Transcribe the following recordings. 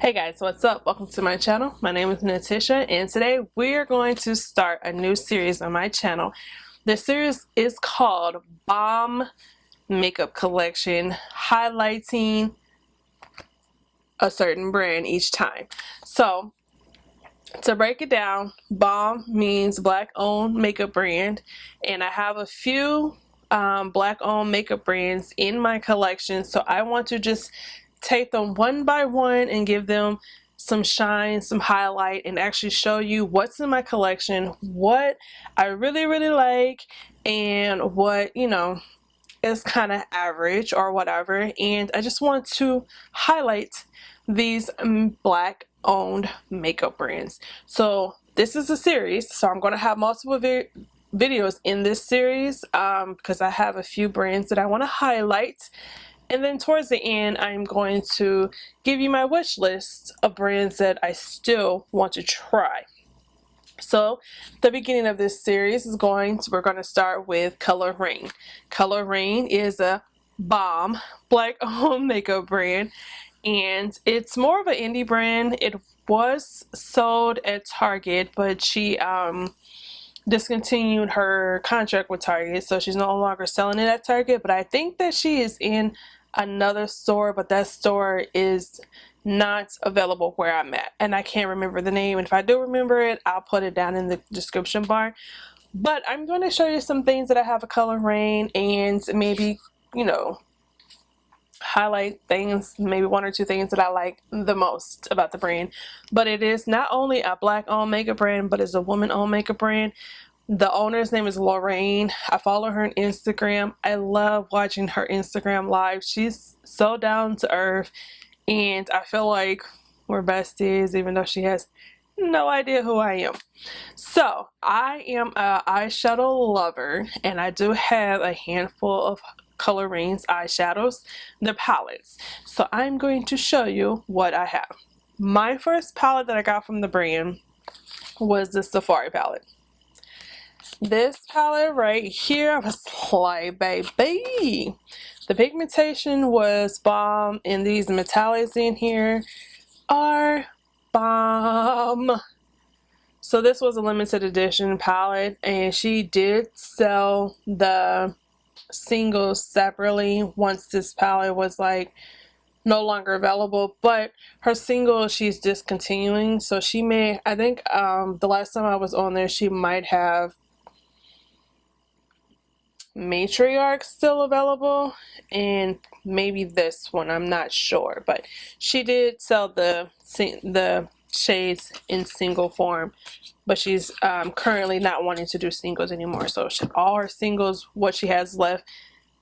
Hey guys, what's up? Welcome to my channel. My name is Natisha and today we're going to start a new series on my channel. This series is called B.o.m.b Makeup Collection, highlighting a certain brand each time. So to break it down, B.o.m.b means black owned makeup brand, and I have a few black owned makeup brands in my collection, so I want to just take them one by one and give them some shine, some highlight, and actually show you what's in my collection, what I really like, and what, you know, is kind of average or whatever. And I just want to highlight these black owned makeup brands. So this is a series, so I'm going to have multiple videos in this series because I have a few brands that I want to highlight. And then towards the end, I'm going to give you my wish list of brands that I still want to try. So the beginning of this series is we're going to start with Colouredraine. Colouredraine is a B.o.m.b black owned makeup brand, and it's more of an indie brand. It was sold at Target, but she discontinued her contract with Target, so she's no longer selling it at Target. But I think that she is in another store, but that store is not available where I'm at, and I can't remember the name. And if I do remember it, I'll put it down in the description bar. But I'm going to show you some things that I have a Colouredraine, and maybe, you know, highlight things, maybe one or two things that I like the most about the brand. But it is not only a black owned makeup brand, but it's a woman owned makeup brand. The owner's name is Loreal. I follow her on Instagram. I love watching her Instagram live. She's so down to earth, and I feel like we're besties, even though she has no idea who I am. So I am a eyeshadow lover, and I do have a handful of Coloureine's eyeshadows, the palettes. So I'm going to show you what I have. My first palette that I got from the brand was the Safari palette. This palette right here, I was like, baby, the pigmentation was bomb, and these metallics in here are bomb. So this was a limited edition palette, and she did sell the singles separately once this palette was like no longer available. But her single she's discontinuing, so she may, I think the last time I was on there, she might have Matriarch still available, and maybe this one, I'm not sure. But she did sell the shades in single form, but she's currently not wanting to do singles anymore. So all her singles, what she has left,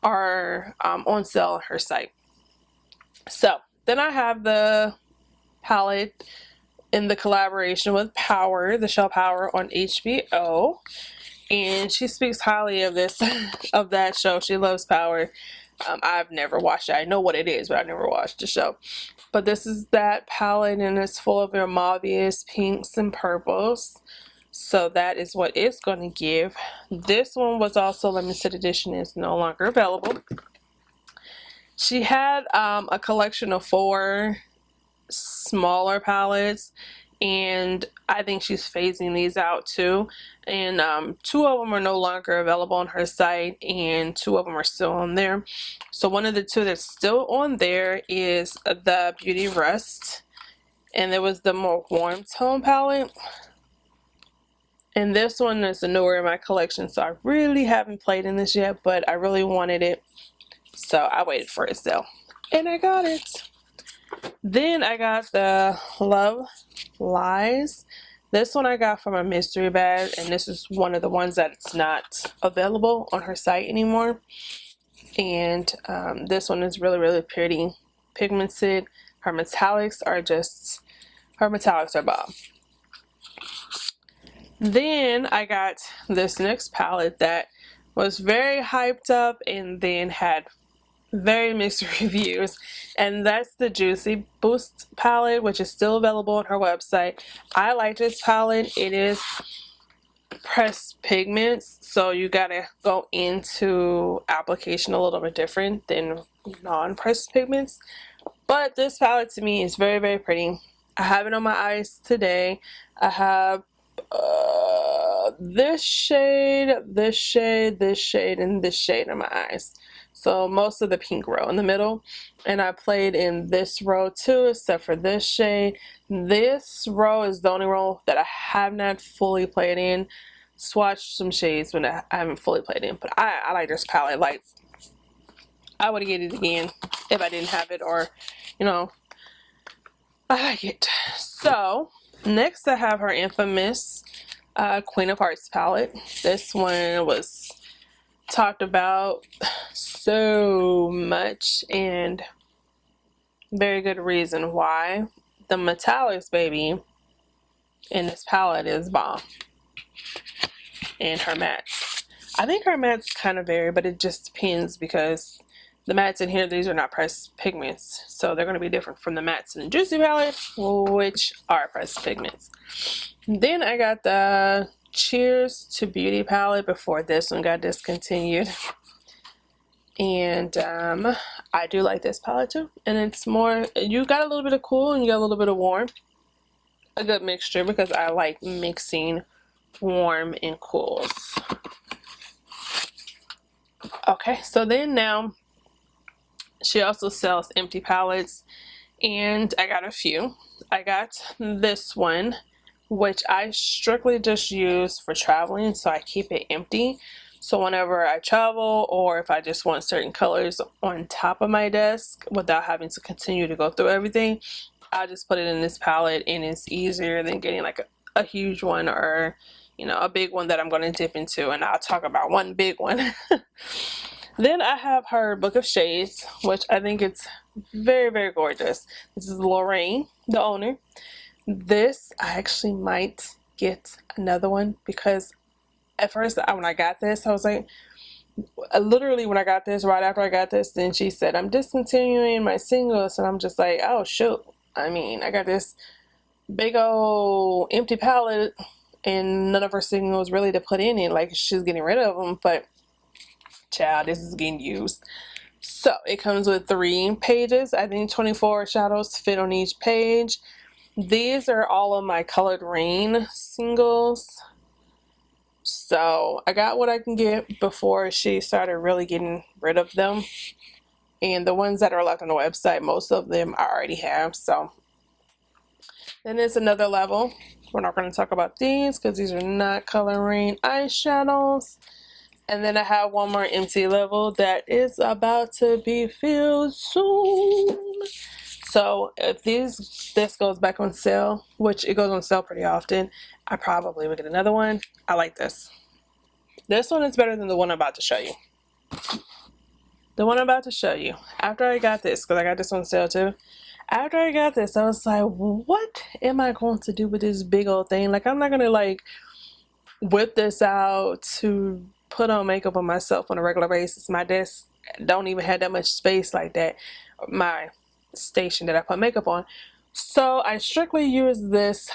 are on sale on her site. So then I have the palette in the collaboration with Power, the show Power on HBO, and she speaks highly of this of that show. She loves Power. I've never watched it. I know what it is, but I've never watched the show. But this is that palette, and it's full of your mauviest pinks and purples. So that is what it's going to give. This one was also limited edition, is no longer available. She had a collection of 4 smaller palettes, and I think she's phasing these out too. And 2 of them are no longer available on her site, and 2 of them are still on there. So one of the 2 that's still on there is the Beauty Rust, and there was the more warm tone palette. And this one is the newer in my collection, so I really haven't played in this yet, but I really wanted it, so I waited for it sale, and I got it. Then I got the Love Lies. This one I got from a mystery bag, and this is one of the ones that's not available on her site anymore. And this one is really pretty pigmented. Her metallics are bomb. Then I got this next palette that was very hyped up and then had very mixed reviews, and that's the JuicyBoost palette, which is still available on her website. I like this palette. It is pressed pigments, so you gotta go into application a little bit different than non-pressed pigments, But this palette to me is very, very pretty. I have it on my eyes today. I have this shade, this shade, this shade, and this shade in my eyes. So most of the pink row in the middle. And I played in this row too, except for this shade. This row is the only row that I have not fully played in. Swatched some shades when I haven't fully played in. But I like this palette. Like, I would get it again if I didn't have it, or, you know, I like it. So next I have her infamous Queen of Hearts palette. This one was talked about so much, and very good reason why. The metallics, baby, in this palette is bomb. And her mattes, I think her mattes kind of vary, but it just depends, because the mattes in here, these are not pressed pigments, so they're going to be different from the mattes in the Juicy palette, which are pressed pigments. Then I got the Cheers to Beauty palette before this one got discontinued. And I do like this palette too. And it's more, you got a little bit of cool and you got a little bit of warm. A good mixture, because I like mixing warm and cools. Okay, so then now she also sells empty palettes, and I got a few. I got this one, which I strictly just use for traveling, so I keep it empty. So whenever I travel, or if I just want certain colors on top of my desk without having to continue to go through everything, I just put it in this palette, and it's easier than getting like a huge one, or, you know, a big one that I'm going to dip into, and I'll talk about one big one. Then I have her Book of Shades, which I think it's very, very gorgeous. This is Loreal, the owner. This, I actually might get another one, because at first when I got this, I was like, literally when I got this, right after I got this, then she said, I'm discontinuing my singles, and I'm just like, oh shoot. I mean, I got this big old empty palette, and none of her singles really to put in it, like she's getting rid of them, but child, this is getting used. So it comes with 3 pages. I think 24 shadows fit on each page. These are all of my Colouredraine singles. So I got what I can get before she started really getting rid of them. And the ones that are left on the website, most of them I already have. So then there's another level. We're not going to talk about these because these are not Colouredraine eyeshadows. And then I have one more empty level that is about to be filled soon. So if this goes back on sale, which it goes on sale pretty often, I probably will get another one. I like this. This one is better than the one I'm about to show you. The one I'm about to show you, after I got this, because I got this on sale too. After I got this, I was like, what am I going to do with this big old thing? Like, I'm not going to like whip this out to put on makeup on myself on a regular basis. My desk don't even have that much space like that. My station that I put makeup on. So I strictly use this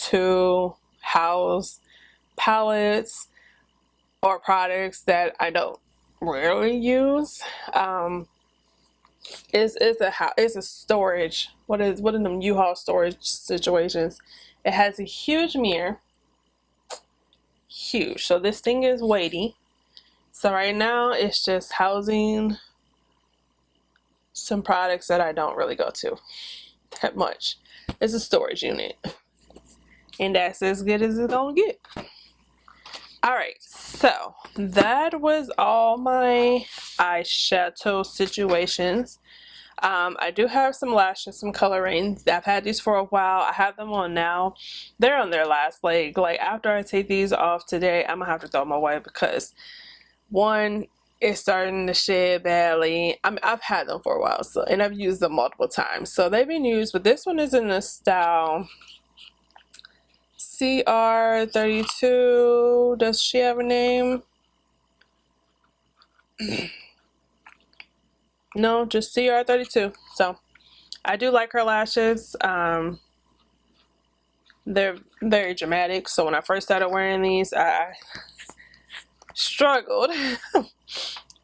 to house palettes or products that I don't rarely use. It's a storage. What is them U-Haul storage situations? It has a huge mirror. Huge. So this thing is weighty. So right now it's just housing some products that I don't really go to that much. It's a storage unit, and that's as good as it's gonna get. Alright, so that was all my eyeshadow situations. I do have some lashes, some Colouredraine. I've had these for a while. I have them on now. They're on their last leg. Like, after I take these off today, I'm gonna have to throw them away, because one, it's starting to shed badly. I've had them for a while, so, and I've used them multiple times, so they've been used. But this one is in the style CR32. Does she have a name? No, just CR32. So I do like her lashes. They're very dramatic. So when I first started wearing these, I struggled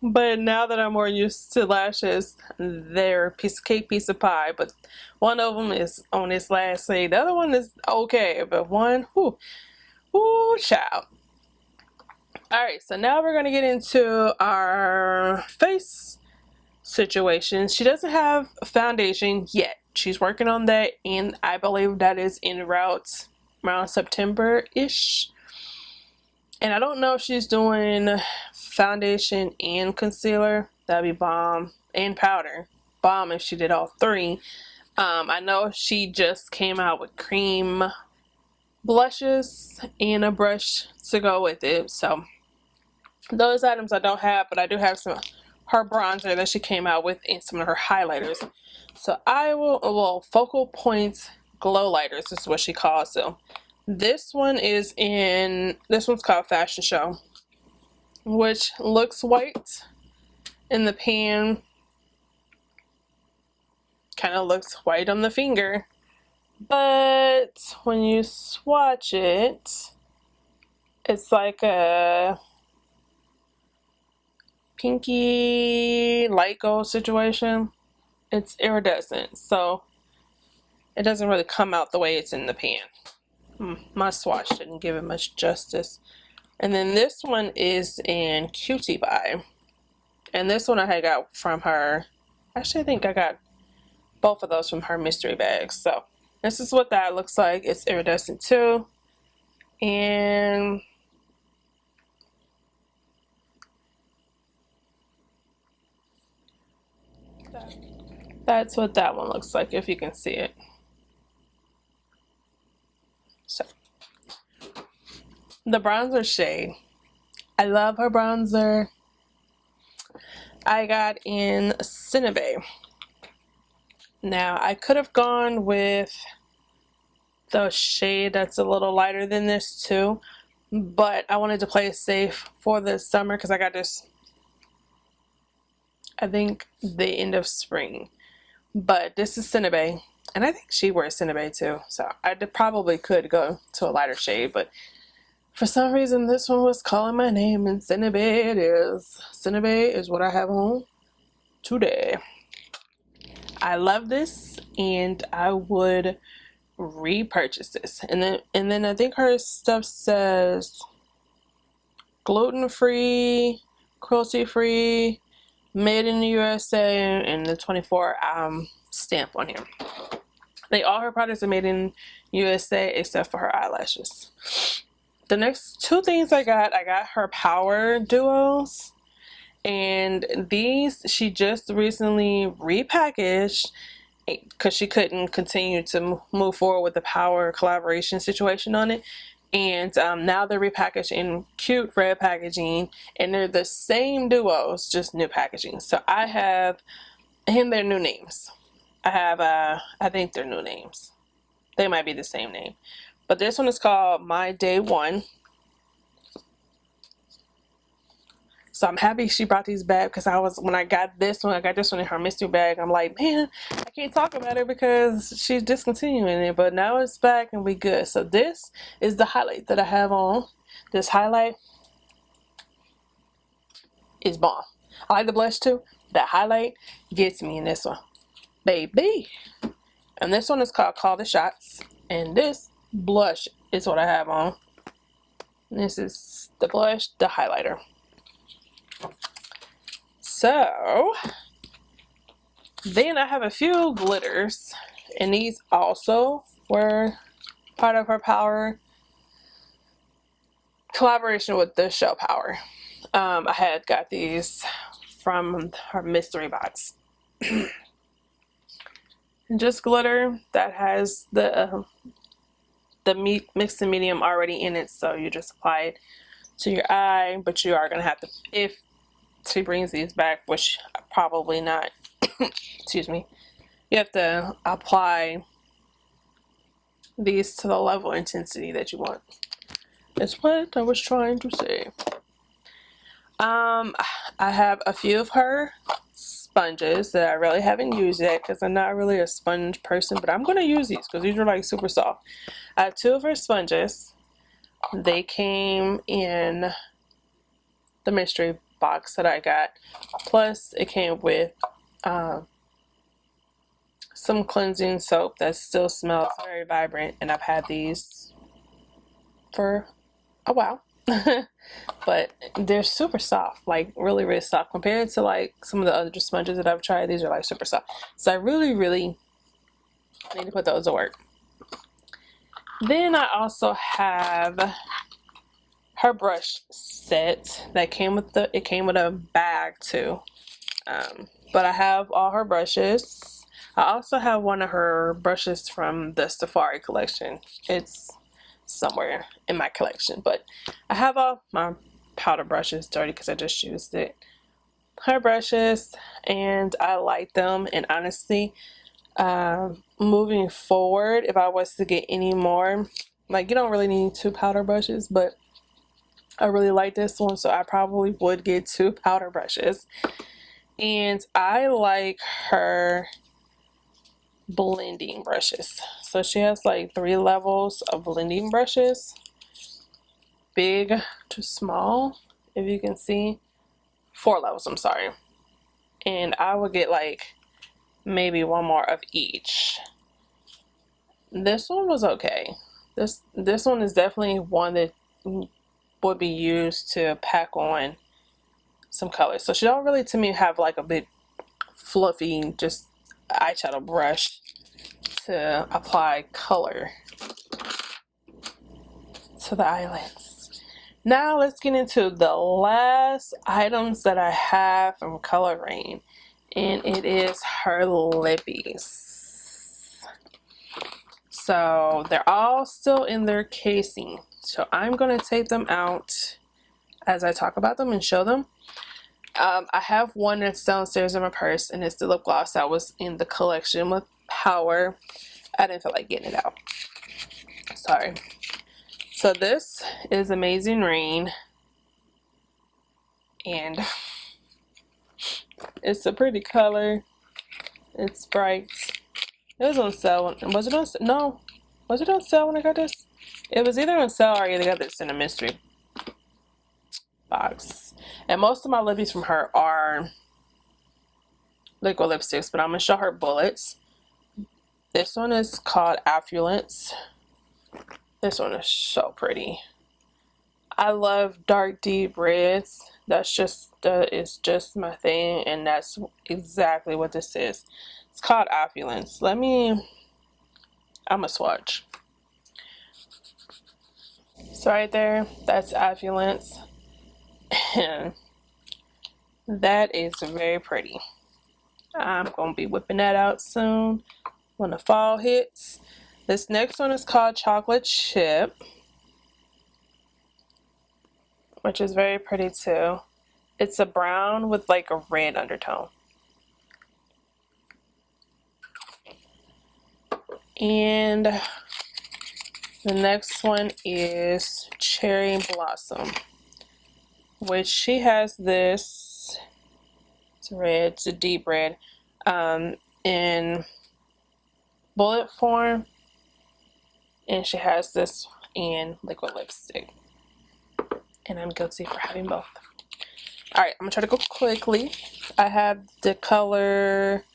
But now that I'm more used to lashes, they're a piece of cake, piece of pie. But one of them is on its last leg. The other one is okay, but one, whoo, child. Alright, so now we're going to get into our face situation. She doesn't have a foundation yet. She's working on that, and I believe that is en route around September-ish. And I don't know if she's doing foundation and concealer. That'd be bomb. And powder. Bomb if she did all three. I know she just came out with cream blushes and a brush to go with it. So those items I don't have, but I do have some her bronzer that she came out with and some of her highlighters. So I will, well, focal point glow lighters is what she calls them. This one is this one's called Fashion Show, which looks white in the pan, kind of looks white on the finger, but when you swatch it, it's like a pinky light gold situation. It's iridescent, so it doesn't really come out the way it's in the pan. My swatch didn't give it much justice. And then this one is in Cutie Pie, and this one I had got from her. Actually, I think I got both of those from her mystery bags. So this is what that looks like. It's iridescent too, and that's what that one looks like, if you can see it. So the bronzer shade, I love her bronzer. I got in Cinnabay. Now I could have gone with the shade that's a little lighter than this too, but I wanted to play it safe for the summer because I got this, I think, the end of spring. But this is Cinnabay, and I think she wears Cinnabay too, so I probably could go to a lighter shade, but for some reason this one was calling my name, and Cinnabay it is. Cinnabay is what I have on today. I love this, and I would repurchase this. And then I think her stuff says gluten-free, cruelty-free, made in the USA, and the 24 stamp on here. All her products are made in USA except for her eyelashes. The next two things I got her power duos, and these she just recently repackaged because she couldn't continue to move forward with the power collaboration situation on it. And now they're repackaged in cute red packaging, and they're the same duos, just new packaging. So I have, and their new names. I have, I think they're new names. They might be the same name. But this one is called My Day One. So I'm happy she brought these back, because when I got this one in her mystery bag. I'm like, man, I can't talk about it because she's discontinuing it, but now it's back and we good. So this is the highlight that I have on. This highlight is bomb. I like the blush too. That highlight gets me in this one, baby. And this one is called Call the Shots, and this blush is what I have on. This is the blush, the highlighter. So then I have a few glitters, and these also were part of her power collaboration with the show Power. I had got these from her mystery box. And just glitter that has the mixed and medium already in it, so you just apply it to your eye. But you are gonna have to, if she brings these back, which probably not, excuse me, you have to apply these to the level of intensity that you want. That's what I was trying to say. I have a few of her sponges that I really haven't used yet because I'm not really a sponge person, but I'm going to use these because these are like super soft. I have two of her sponges. They came in the mystery box that I got. Plus, it came with some cleansing soap that still smells very vibrant, and I've had these for a while. But they're super soft, like really, really soft compared to like some of the other sponges that I've tried. These are like super soft. So I really, really need to put those to work. Then I also have her brush set that came with it came with a bag too. But I have all her brushes. I also have one of her brushes from the Safari collection. It's somewhere in my collection, but I have all my powder brushes dirty because I just used it. Her brushes, and I like them, and honestly, moving forward, if I was to get any more, like, you don't really need 2 powder brushes, but I really like this one, so I probably would get 2 powder brushes. And I like her blending brushes. So she has like 3 levels of blending brushes, big to small, if you can see. 4 levels, I'm sorry. And I would get like maybe 1 more of each. This one was okay. This one is definitely one that would be used to pack on some colors. So she don't really, to me, have like a big fluffy just eyeshadow brush to apply color to the eyelids. Now let's get into the last items that I have from Colouredraine, and it is her lippies. So they're all still in their casing, so I'm going to take them out as I talk about them and show them. I have one that's downstairs in my purse, and it's the lip gloss that was in the collection with Power. I didn't feel like getting it out. Sorry. So this is Amazing Rain, and it's a pretty color. It's bright. It was on sale. Was it on sale? No. Was it on sale when I got this? It was either on sale or I either got this in a mystery box. And most of my lippies from her are liquid lipsticks, but I'm going to show her bullets. This one is called Affluence. This one is so pretty. I love dark, deep reds. That is just my thing, and that's exactly what this is. It's called Affluence. I'm a swatch. So right there, that's Affluence. And that is very pretty. I'm going to be whipping that out soon when the fall hits. This next one is called Chocolate Chip, which is very pretty too. It's a brown with like a red undertone. And the next one is Cherry Blossom, which she has this, it's red, it's a deep red, in bullet form, and she has this in liquid lipstick. And I'm guilty for having both. Alright, I'm gonna try to go quickly. I have the color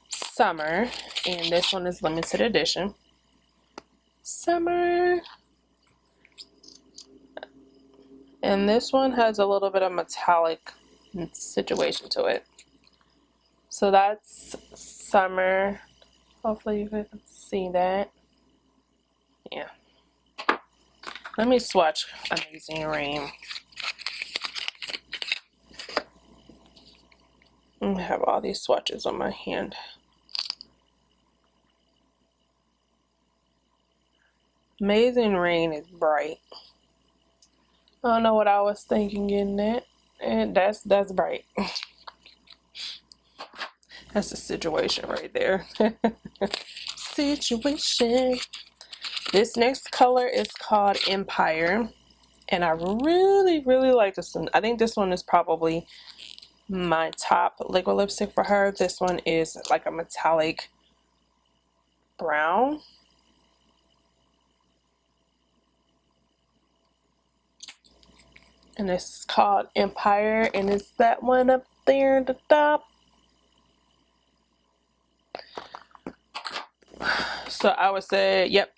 Summer, and this one is limited edition. Summer. And this one has a little bit of metallic situation to it. So that's Summer. Hopefully you can see that. Yeah. Let me swatch Amazing Rain. I have all these swatches on my hand. Amazing Rain is bright. I don't know what I was thinking getting that. And that's bright. That's the situation right there. Situation. This next color is called Empire. And I really, really like this one. I think this one is probably my top liquid lipstick for her. This one is like a metallic brown. And this is called Empire, and it's that one up there at the top. So I would say, yep,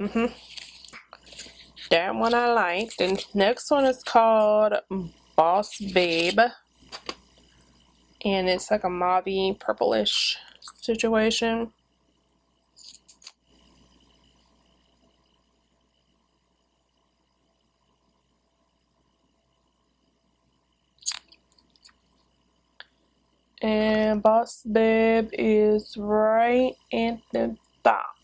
that one I like. The next one is called Boss Babe, and it's like a mauve purplish situation. And Boss Babe is right at the top.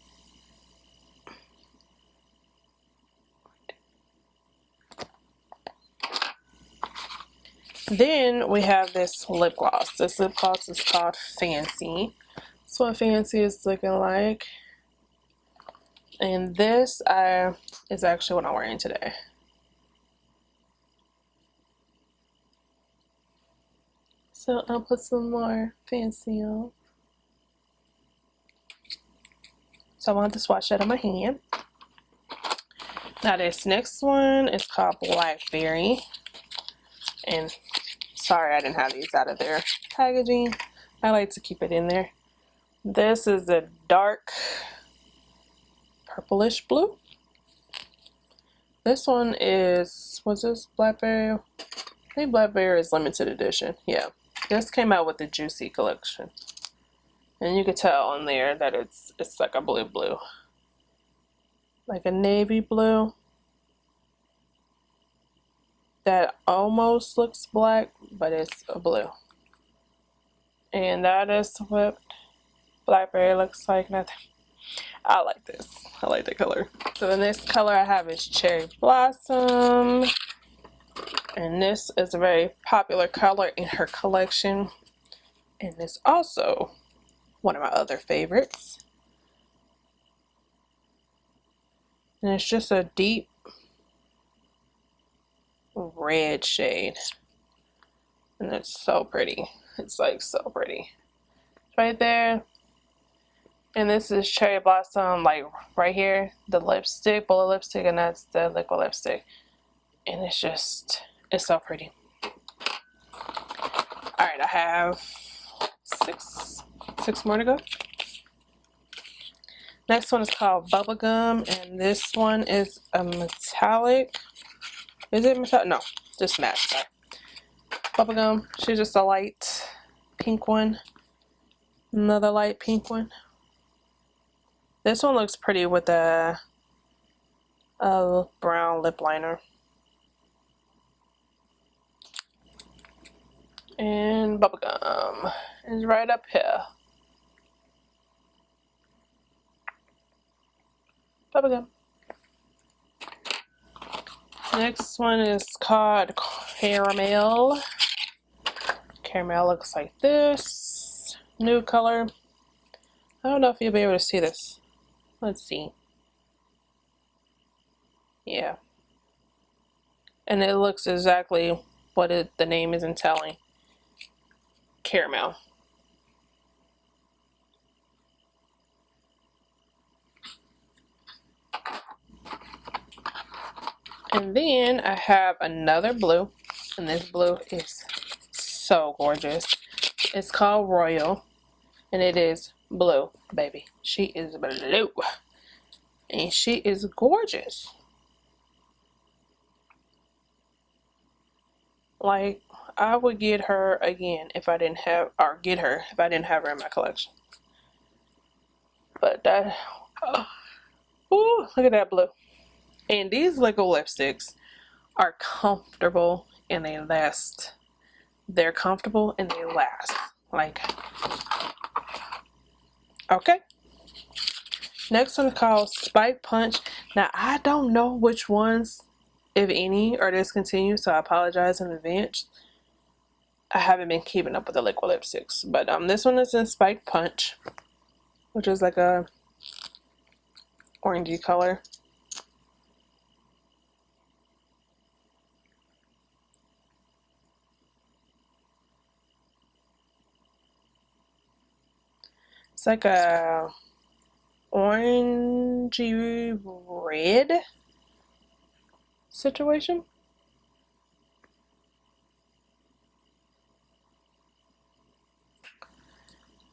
Then we have this lip gloss. This lip gloss is called Fancy. That's what Fancy is looking like. And this is actually what I'm wearing today. So I'll put some more Fancy on. So I want to swatch that on my hand. Now this next one is called Blackberry. And sorry I didn't have these out of their packaging. I like to keep it in there. This is a dark purplish blue. This one is, what's this, Blackberry? I think Blackberry is limited edition. Yeah, this came out with the Juicy collection. And you could tell on there that it's like a blue. Like a navy blue. That almost looks black, but it's a blue. And that is what Blackberry looks like. I like this. I like the color. So the next color I have is Cherry Blossom. And this is a very popular color in her collection. And it's also one of my other favorites. And it's just a deep red shade. And it's so pretty. It's like so pretty. Right there. And this is Cherry Blossom, like right here, the lipstick, bullet lipstick, and that's the liquid lipstick. And it's just, it's so pretty. Alright, I have six more to go. Next one is called Bubblegum, and this one is a metallic. Is it metallic? No, just matte, sorry. Bubblegum, she's just a light pink one. Another light pink one. This one looks pretty with a brown lip liner. And Bubblegum is right up here. Bubblegum. Next one is called Caramel. Caramel looks like this. New color. I don't know if you'll be able to see this. Let's see. Yeah. And it looks exactly what the name isn't telling. Caramel. And then I have another blue. And this blue is so gorgeous. It's called Royal. And it is blue, baby. She is blue. And she is gorgeous. Like, I would get her again if I didn't have, or get her if I didn't have her in my collection. But that, ooh, look at that blue. And these liquid lipsticks are comfortable and they last. They're comfortable and they last. Like, okay. Next one is called Spike Punch. Now, I don't know which ones, if any, are discontinued, so I apologize in advance. I haven't been keeping up with the liquid lipsticks. But this one is in Spike Punch, which is like a orangey color. It's like a orangey red situation.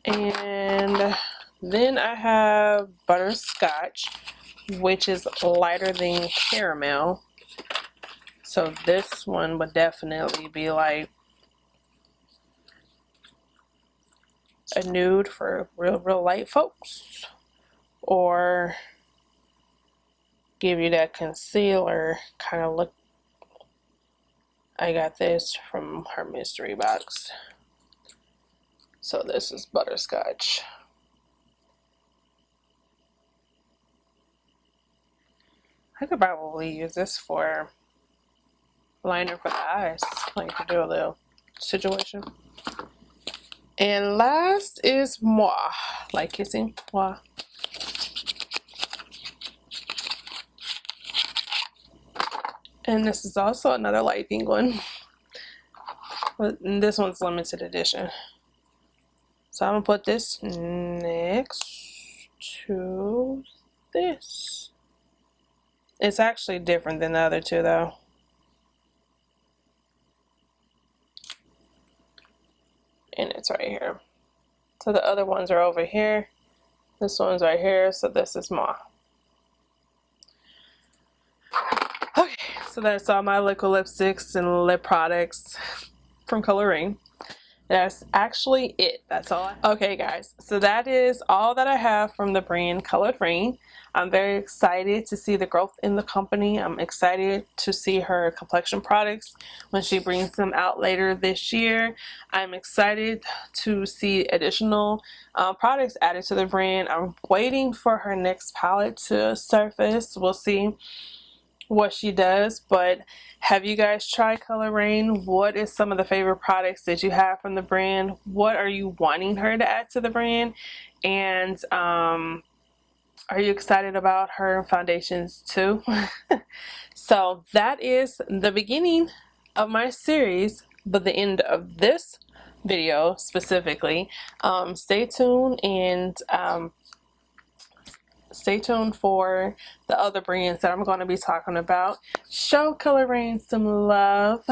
And then I have Butterscotch, which is lighter than caramel. So this one would definitely be like a nude for real light folks, or give you that concealer kind of look. I got this from her mystery box. So this is Butterscotch. I could probably use this for liner for the eyes, like to do a little situation. And last is Moi, like kissing Moi. And this is also another light pink one, but this one's limited edition. So I'm gonna put this next to this. It's actually different than the other two though. And it's right here. So the other ones are over here. This one's right here, so this is Moi. Okay, so that's all my liquid lipsticks and lip products from Colouredraine. That's actually it. That's all. Okay guys, so that is all that I have from the brand Colouredraine. I'm very excited to see the growth in the company. I'm excited to see her complexion products when she brings them out later this year. I'm excited to see additional products added to the brand. I'm waiting for her next palette to surface. We'll see what she does, but have you guys tried Colouredraine? What is some of the favorite products that you have from the brand? What are you wanting her to add to the brand? And are you excited about her foundations too? So that is the beginning of my series, but the end of this video specifically. Stay tuned and stay tuned for the other brands that I'm going to be talking about. Show Colouredraine some love.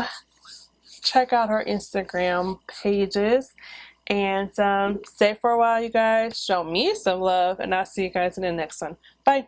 Check out her Instagram pages. And stay for a while, you guys. Show me some love. And I'll see you guys in the next one. Bye.